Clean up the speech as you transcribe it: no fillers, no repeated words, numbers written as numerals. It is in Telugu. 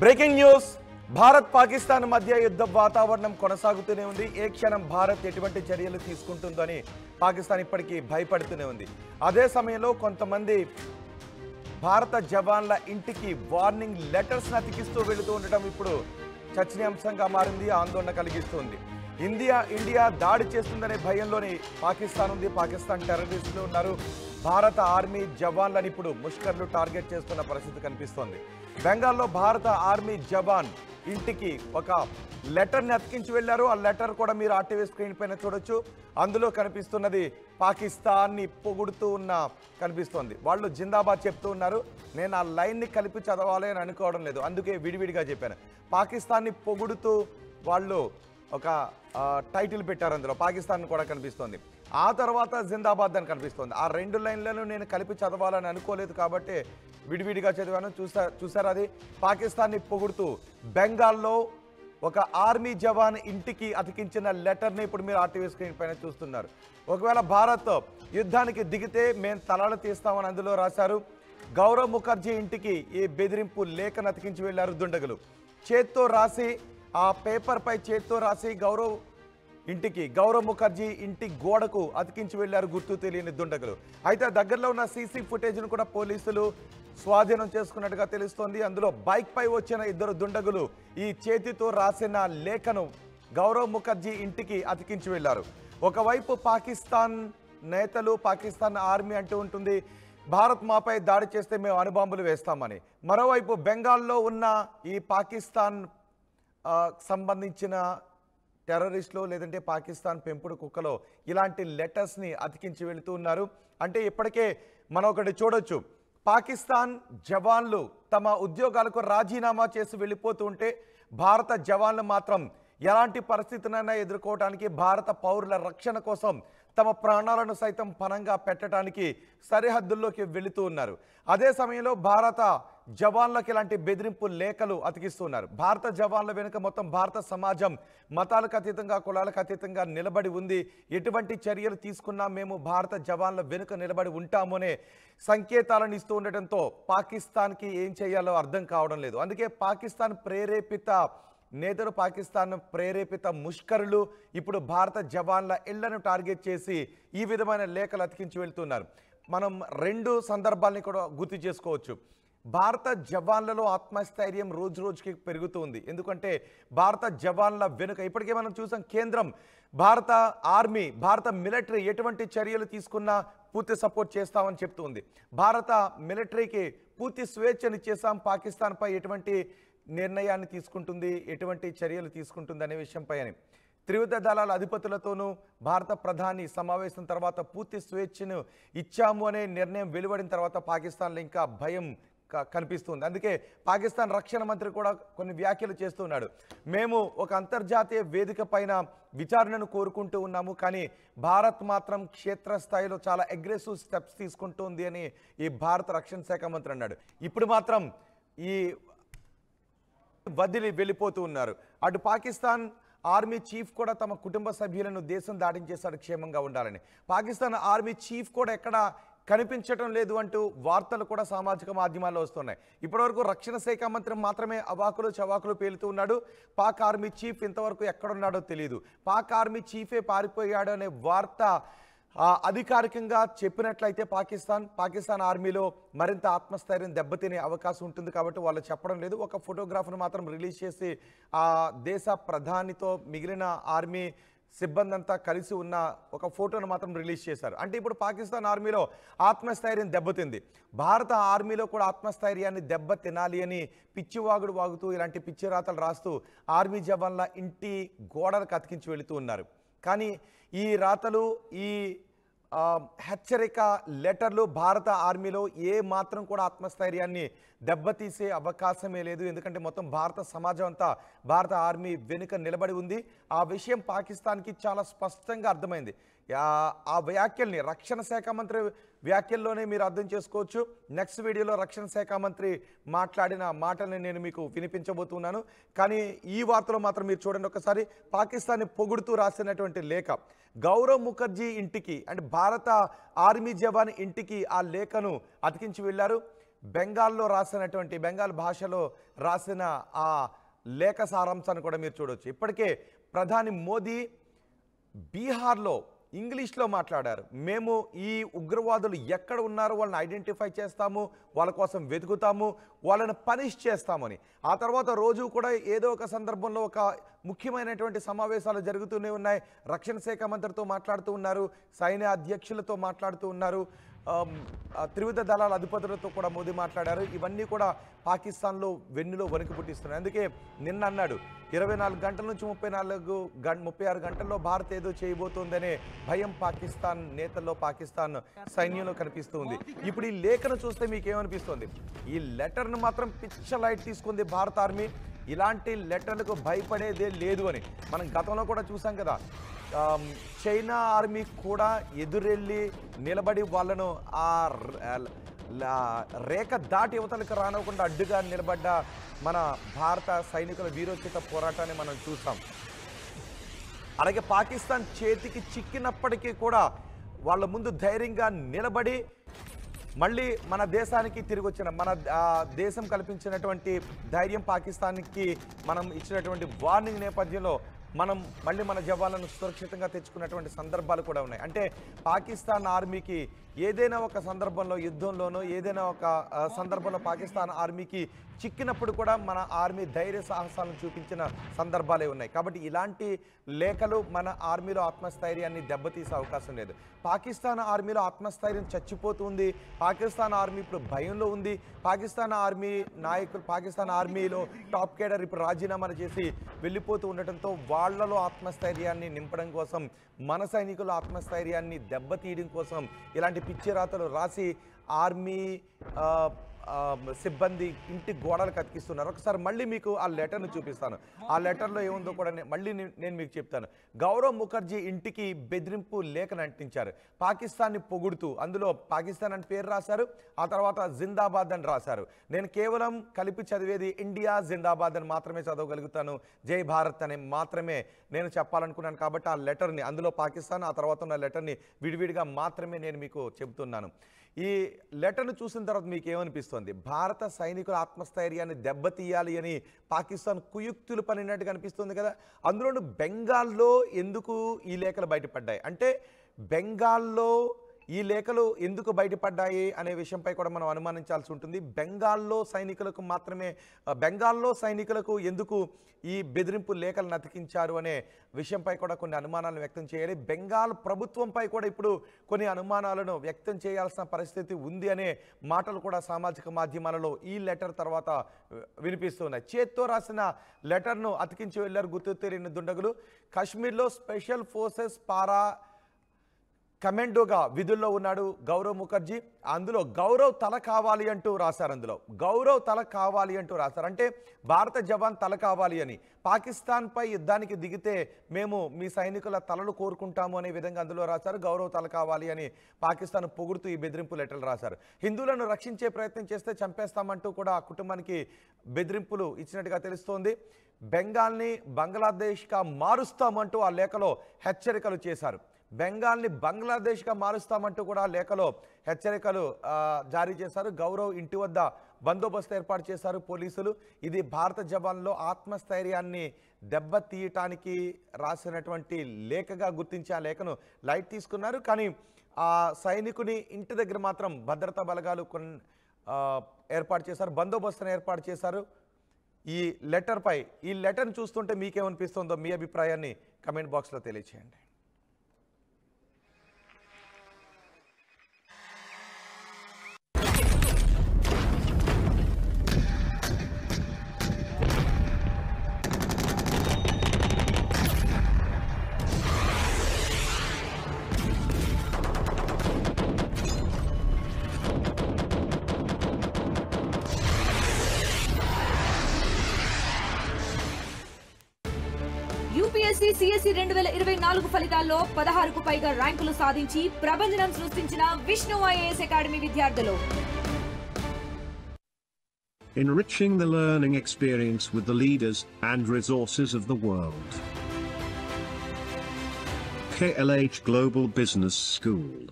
బ్రేకింగ్ న్యూస్ భారత్ పాకిస్తాన్ మధ్య యుద్ధ వాతావరణం కొనసాగుతూనే ఉంది. ఏ క్షణం భారత్ ఎటువంటి చర్యలు తీసుకుంటుందని పాకిస్తాన్ ఇప్పటికీ భయపడుతూనే ఉంది. అదే సమయంలో కొంతమంది భారత జవాన్ల ఇంటికి వార్నింగ్ లెటర్స్ అతికిస్తూ వెళుతూ ఉండటం ఇప్పుడు చర్చనీయాంశంగా మారింది, ఆందోళన కలిగిస్తుంది. ఇండియా దాడి చేస్తుందనే భయంలోని పాకిస్తాన్ ఉంది. పాకిస్తాన్ టెర్రరిస్టులు ఉన్నారు. భారత ఆర్మీ జవాన్లను ఇప్పుడు ముష్కర్లు టార్గెట్ చేస్తున్న పరిస్థితి కనిపిస్తోంది. బెంగాల్లో భారత ఆర్మీ జవాన్ ఇంటికి ఒక లెటర్ని అతికించి వెళ్లారు. ఆ లెటర్ కూడా మీరు ఆర్టీవీ స్క్రీన్ పైన చూడొచ్చు. అందులో కనిపిస్తున్నది పాకిస్తాన్ని పొగుడుతూ కనిపిస్తోంది. వాళ్ళు జిందాబాద్ చెప్తూ ఉన్నారు. నేను ఆ లైన్ని కలిపి చదవాలి అని అనుకోవడం లేదు, అందుకే విడివిడిగా చెప్పాను. పాకిస్తాన్ని పొగుడుతూ వాళ్ళు ఒక టైటిల్ పెట్టారు, అందులో పాకిస్తాన్ కూడా కనిపిస్తోంది. ఆ తర్వాత జిందాబాద్ అని కనిపిస్తోంది. ఆ రెండు లైన్లను నేను కలిపి చదవాలని అనుకోలేదు కాబట్టి విడివిడిగా చదివాను. చూసారు అది పాకిస్తాన్ని పొగుడుతూ బెంగాల్లో ఒక ఆర్మీ జవాన్ ఇంటికి అతికించిన లెటర్ని ఇప్పుడు మీరు ఆర్టీవీ స్క్రీన్ పైన చూస్తున్నారు. ఒకవేళ భారత్ యుద్ధానికి దిగితే మేము తలాలు తీస్తామని అందులో రాశారు. గౌరవ్ ముఖర్జీ ఇంటికి ఈ బెదిరింపు లేఖను అతికించి వెళ్లారు దుండగులు. చేత్తో రాసి ఆ పేపర్ పై చేత్తో రాసి గౌరవ్ ముఖర్జీ ఇంటి గోడకు అతికించి వెళ్లారు గుర్తు తెలియని దుండగులు. అయితే దగ్గరలో ఉన్న సీసీ ఫుటేజ్ను కూడా పోలీసులు స్వాధీనం చేసుకున్నట్టుగా తెలుస్తోంది. అందులో బైక్ పై వచ్చిన ఇద్దరు దుండగులు ఈ చేతితో రాసిన లేఖను గౌరవ్ ముఖర్జీ ఇంటికి అతికించి వెళ్లారు. ఒకవైపు పాకిస్తాన్ నేతలు, పాకిస్తాన్ ఆర్మీ అంటూ ఉంటుంది, భారత్ మాపై దాడి చేస్తే మేము అణుబాంబులు వేస్తామని. మరోవైపు బెంగాల్లో ఉన్న ఈ పాకిస్తాన్ సంబంధించిన టెర్రరిస్టులు లేదంటే పాకిస్తాన్ పెంపుడు కుక్కలో ఇలాంటి లెటర్స్ని అతికించి వెళుతూ ఉన్నారు. అంటే ఇప్పటికే మనం ఒకటి చూడొచ్చు, పాకిస్తాన్ జవాన్లు తమ ఉద్యోగాలకు రాజీనామా చేసి వెళ్ళిపోతూ ఉంటే భారత జవాన్లు మాత్రం ఎలాంటి పరిస్థితినైనా ఎదుర్కోవడానికి, భారత పౌరుల రక్షణ కోసం తమ ప్రాణాలను సైతం పణంగా పెట్టడానికి సరిహద్దుల్లోకి వెళుతూ ఉన్నారు. అదే సమయంలో భారత జవాన్లకు ఇలాంటి బెదిరింపు లేఖలు అతికిస్తున్నారు. భారత జవాన్ల వెనుక మొత్తం భారత సమాజం మతాలకు అతీతంగా, కులాలకు అతీతంగా నిలబడి ఉంది. ఎటువంటి చర్యలు తీసుకున్నా మేము భారత జవాన్ల వెనుక నిలబడి ఉంటాము అనే సంకేతాలను ఇస్తూ ఉండటంతో పాకిస్తాన్కి ఏం చేయాలో అర్థం కావడం లేదు. అందుకే పాకిస్తాన్ ప్రేరేపిత నేతలు, పాకిస్తాన్ ప్రేరేపిత ముష్కరులు ఇప్పుడు భారత జవాన్ల ఇళ్లను టార్గెట్ చేసి ఈ విధమైన లేఖలు అతికించి వెళ్తున్నారు. మనం రెండు సందర్భాలని కూడా గుర్తు చేసుకోవచ్చు. భారత జవాన్లలో ఆత్మస్థైర్యం రోజు రోజుకి పెరుగుతుంది. ఎందుకంటే భారత జవాన్ల వెనుక ఇప్పటికే మనం చూసాం, కేంద్రం భారత ఆర్మీ, భారత మిలిటరీ ఎటువంటి చర్యలు తీసుకున్నా పూర్తి సపోర్ట్ చేస్తామని చెప్తుంది. భారత మిలిటరీకి పూర్తి స్వేచ్ఛనిచ్చేసాం, పాకిస్తాన్పై ఎటువంటి నిర్ణయాన్ని తీసుకుంటుంది, ఎటువంటి చర్యలు తీసుకుంటుంది అనే విషయంపై అని త్రివిధ దళాల అధిపతులతోనూ భారత ప్రధాని సమావేశం తర్వాత పూర్తి స్వేచ్ఛను ఇచ్చాము అనే నిర్ణయం వెలువడిన తర్వాత పాకిస్తాన్లో ఇంకా భయం కనిపిస్తుంది. అందుకే పాకిస్తాన్ రక్షణ మంత్రి కూడా కొన్ని వ్యాఖ్యలు చేస్తున్నాడు. మేము ఒక అంతర్జాతీయ వేదిక పైన విచారణను కోరుకుంటూ ఉన్నాము, కానీ భారత్ మాత్రం క్షేత్రస్థాయిలో చాలా అగ్రెసివ్ స్టెప్స్ తీసుకుంటుంది అని ఈ భారత రక్షణ శాఖ మంత్రి అన్నాడు. ఇప్పుడు మాత్రం ఈ వదిలి వెళ్ళిపోతూ ఉన్నారు. అటు పాకిస్తాన్ ఆర్మీ చీఫ్ కూడా తమ కుటుంబ సభ్యులను దేశం దాటించేశాడు క్షేమంగా ఉండాలని. పాకిస్తాన్ ఆర్మీ చీఫ్ కూడా ఎక్కడ కనిపించడం లేదు అంటూ వార్తలు కూడా సామాజిక మాధ్యమాల్లో వస్తున్నాయి. ఇప్పటివరకు రక్షణ శాఖ మంత్రి మాత్రమే అవాకులు చవాకులు పేలుతూ ఉన్నాడు. పాక్ ఆర్మీ చీఫ్ ఇంతవరకు ఎక్కడున్నాడో తెలియదు. పాక్ ఆర్మీ చీఫే పారిపోయాడు అనే వార్త అధికారికంగా చెప్పినట్లయితే పాకిస్తాన్ ఆర్మీలో మరింత ఆత్మస్థైర్యం దెబ్బతినే అవకాశం ఉంటుంది. కాబట్టి వాళ్ళు చెప్పడం లేదు. ఒక ఫోటోగ్రాఫ్ను మాత్రం రిలీజ్ చేసి ఆ దేశ ప్రధానితో మిగిలిన ఆర్మీ సిబ్బంది అంతా కలిసి ఉన్న ఒక ఫోటోను మాత్రం రిలీజ్ చేశారు. అంటే ఇప్పుడు పాకిస్తాన్ ఆర్మీలో ఆత్మస్థైర్యం దెబ్బతింది. భారత ఆర్మీలో కూడా ఆత్మస్థైర్యాన్ని దెబ్బ తినాలి అని పిచ్చివాగుడు వాగుతూ ఇలాంటి పిచ్చి రాతలు రాస్తూ ఆర్మీ జవాన్ల ఇంటి గోడలకు అతికించి వెళుతూ ఉన్నారు. కానీ ఈ రాతలు, ఈ హెచ్చరిక లెటర్లు భారత ఆర్మీలో ఏ మాత్రం కూడా ఆత్మస్థైర్యాన్ని దెబ్బతీసే అవకాశమే లేదు. ఎందుకంటే మొత్తం భారత సమాజం అంతా భారత ఆర్మీ వెనుక నిలబడి ఉంది. ఆ విషయం పాకిస్తాన్కి చాలా స్పష్టంగా అర్థమైంది. ఆ వ్యాఖ్యల్ని రక్షణ శాఖ మంత్రి వ్యాఖ్యల్లోనే మీరు అర్థం చేసుకోవచ్చు. నెక్స్ట్ వీడియోలో రక్షణ శాఖ మంత్రి మాట్లాడిన మాటల్ని నేను మీకు వినిపించబోతున్నాను. కానీ ఈ వార్తలో మాత్రం మీరు చూడండి ఒకసారి, పాకిస్తాన్ని పొగుడుతూ రాసినటువంటి లేఖ గౌరవ్ ముఖర్జీ ఇంటికి, అంటే భారత ఆర్మీ జవాన్ ఇంటికి ఆ లేఖను అతికించి వెళ్ళారు. బెంగాల్లో రాసినటువంటి బెంగాల్ భాషలో రాసిన ఆ లేఖ సారాంశాన్ని కూడా మీరు చూడవచ్చు. ఇప్పటికే ప్రధాని మోదీ బీహార్లో ఇంగ్లీష్లో మాట్లాడారు. మేము ఈ ఉగ్రవాదులు ఎక్కడ ఉన్నారో వాళ్ళని ఐడెంటిఫై చేస్తాము, వాళ్ళ కోసం వెతుకుతాము, వాళ్ళని పనిష్ చేస్తామని. ఆ తర్వాత రోజు కూడా ఏదో ఒక సందర్భంలో ఒక ముఖ్యమైనటువంటి సమావేశాలు జరుగుతూనే ఉన్నాయి. రక్షణ శాఖ మంత్రితో మాట్లాడుతూ ఉన్నారు, సైన్య అధ్యక్షులతో మాట్లాడుతూ ఉన్నారు, త్రివిధ దళాల అధిపతులతో కూడా మోదీ మాట్లాడారు. ఇవన్నీ కూడా పాకిస్తాన్లో వెన్నులో వణుకు పుట్టిస్తున్నాయి. అందుకే నిన్న అన్నాడు 24 గంటల నుంచి 36 గంటల్లో భారత్ ఏదో చేయబోతోందనే భయం పాకిస్తాన్ నేతల్లో, పాకిస్తాన్ సైన్యంలో కనిపిస్తూ ఉంది. ఇప్పుడు ఈ లేఖను చూస్తే మీకేమనిపిస్తుంది? ఈ లెటర్ను మాత్రం పిచ్చ లైట్ తీసుకుంది భారత ఆర్మీ. ఇలాంటి లెటర్లకు భయపడేదే లేదు అని మనం గతంలో కూడా చూసాం కదా. చైనా ఆర్మీ కూడా ఎదురెళ్ళి నిలబడి వాళ్ళను ఆ రేఖ దాటి యువతలకు రానివ్వకుండా అడ్డుగా నిలబడ్డ మన భారత సైనికుల వీరోచిత పోరాటాన్ని మనం చూసాం. అలాగే పాకిస్తాన్ చేతికి చిక్కినప్పటికీ కూడా వాళ్ళ ముందు ధైర్యంగా నిలబడి మళ్ళీ మన దేశానికి తిరిగి వచ్చిన మన దేశం కల్పించినటువంటి ధైర్యం, పాకిస్తాన్కి మనం ఇచ్చినటువంటి వార్నింగ్ నేపథ్యంలో మనం మళ్ళీ మన జవాన్లను సురక్షితంగా తెచ్చుకున్నటువంటి సందర్భాలు కూడా ఉన్నాయి. అంటే పాకిస్తాన్ ఆర్మీకి ఏదైనా ఒక సందర్భంలో, యుద్ధంలోనో ఏదైనా ఒక సందర్భంలో పాకిస్తాన్ ఆర్మీకి చిక్కినప్పుడు కూడా మన ఆర్మీ ధైర్య సాహసాలను చూపించిన సందర్భాలే ఉన్నాయి. కాబట్టి ఇలాంటి లేఖలు మన ఆర్మీలో ఆత్మస్థైర్యాన్ని దెబ్బతీసే అవకాశం లేదు. పాకిస్తాన్ ఆర్మీలో ఆత్మస్థైర్యం చచ్చిపోతుంది. పాకిస్తాన్ ఆర్మీ ఇప్పుడు భయంలో ఉంది. పాకిస్తాన్ ఆర్మీ నాయకులు, పాకిస్తాన్ ఆర్మీలో టాప్ కేడర్ ఇప్పుడు రాజీనామాలు చేసి వెళ్ళిపోతూ ఉండటంతో వాళ్లలో ఆత్మస్థైర్యాన్ని నింపడం కోసం, మన సైనికుల ఆత్మస్థైర్యాన్ని దెబ్బతీయడం కోసం ఇలాంటి పిచ్చి రాతలు రాసి ఆర్మీ సిబ్బంది ఇంటి గోడలకు అతికిస్తున్నారు. ఒకసారి మళ్ళీ మీకు ఆ లెటర్ను చూపిస్తాను. ఆ లెటర్లో ఏముందో కూడా మళ్ళీ నేను మీకు చెప్తాను. గౌరవ్ ముఖర్జీ ఇంటికి బెదిరింపు లేఖను అంటించారు, పాకిస్తాన్ని పొగుడుతూ. అందులో పాకిస్తాన్ అని పేరు రాశారు, ఆ తర్వాత జిందాబాద్ అని రాశారు. నేను కేవలం కలిపి చదివేది ఇండియా జిందాబాద్ అని మాత్రమే చదవగలుగుతాను, జై భారత్ అని మాత్రమే నేను చెప్పాలనుకున్నాను. కాబట్టి ఆ లెటర్ని, అందులో పాకిస్తాన్, ఆ తర్వాత ఉన్న లెటర్ని విడివిడిగా మాత్రమే నేను మీకు చెబుతున్నాను. ఈ లెటర్ను చూసిన తర్వాత మీకు ఏమనిపిస్తుంది? భారత సైనికుల ఆత్మస్థైర్యాన్ని దెబ్బతీయాలి అని పాకిస్తాన్ కుయుక్తులు పనినట్టుగా అనిపిస్తుంది కదా. అందులోనూ బెంగాల్లో ఎందుకు ఈ లేఖలు బయటపడ్డాయి అంటే, బెంగాల్లో ఈ లేఖలు ఎందుకు బయటపడ్డాయి అనే విషయంపై కూడా మనం అనుమానించాల్సి ఉంటుంది. బెంగాల్లో సైనికులకు ఎందుకు ఈ బెదిరింపు లేఖలను అతికించారు అనే విషయంపై కూడా కొన్ని అనుమానాలను వ్యక్తం చేయాలి. బెంగాల్ ప్రభుత్వంపై కూడా ఇప్పుడు కొన్ని అనుమానాలను వ్యక్తం చేయాల్సిన పరిస్థితి ఉంది అనే మాటలు కూడా సామాజిక మాధ్యమాలలో ఈ లెటర్ తర్వాత వినిపిస్తున్నాయి. చేత్తో రాసిన లెటర్ను అతికించి వెళ్లారు గుర్తు తెలియని దుండగులు. కాశ్మీర్లో స్పెషల్ ఫోర్సెస్ పారా కమాండోగా విధుల్లో ఉన్నాడు గౌరవ్ ముఖర్జీ. అందులో గౌరవ్ తల కావాలి అంటూ రాశారు. గౌరవ్ తల కావాలి అంటూ రాశారు. అంటే భారత జవాన్ తల కావాలి అని, పాకిస్తాన్పై యుద్ధానికి దిగితే మేము మీ సైనికుల తలలు కోరుకుంటాము అనే విధంగా అందులో రాశారు. గౌరవ్ తల కావాలి అని పాకిస్తాన్ పొగుడుతూ ఈ బెదిరింపు లెటర్లు రాశారు. హిందువులను రక్షించే ప్రయత్నం చేస్తే చంపేస్తామంటూ కూడా ఆ కుటుంబానికి బెదిరింపులు ఇచ్చినట్టుగా తెలుస్తోంది. బెంగాల్ని బంగ్లాదేశ్గా మారుస్తామంటూ ఆ లేఖలో హెచ్చరికలు చేశారు. బెంగాల్ని బంగ్లాదేశ్గా మారుస్తామంటూ కూడా లేఖలో హెచ్చరికలు జారీ చేశారు. గౌరవ్ ఇంటి వద్ద బందోబస్తు ఏర్పాటు చేశారు పోలీసులు. ఇది భారత జవాన్లో ఆత్మస్థైర్యాన్ని దెబ్బతీయటానికి రాసినటువంటి లేఖగా గుర్తించి ఆ లేఖను లైట్ తీసుకున్నారు. కానీ ఆ సైనికుని ఇంటి దగ్గర మాత్రం భద్రతా బలగాలు ఏర్పాటు చేశారు, బందోబస్తును ఏర్పాటు చేశారు. ఈ లెటర్ని చూస్తుంటే మీకేమనిపిస్తుందో మీ అభిప్రాయాన్ని కమెంట్ బాక్స్లో తెలియచేయండి. యూపీఎస్సీ సిఎస్సి 2024 ఫలితాల్లో 16కు పైగా ర్యాంకులు సాధించి ప్రభంజనం సృష్టించిన విష్ణు ఐఏఎస్ అకాడమీ విద్యార్థులు. Enriching the learning experience with the leaders and resources of the world. KLH Global Business School.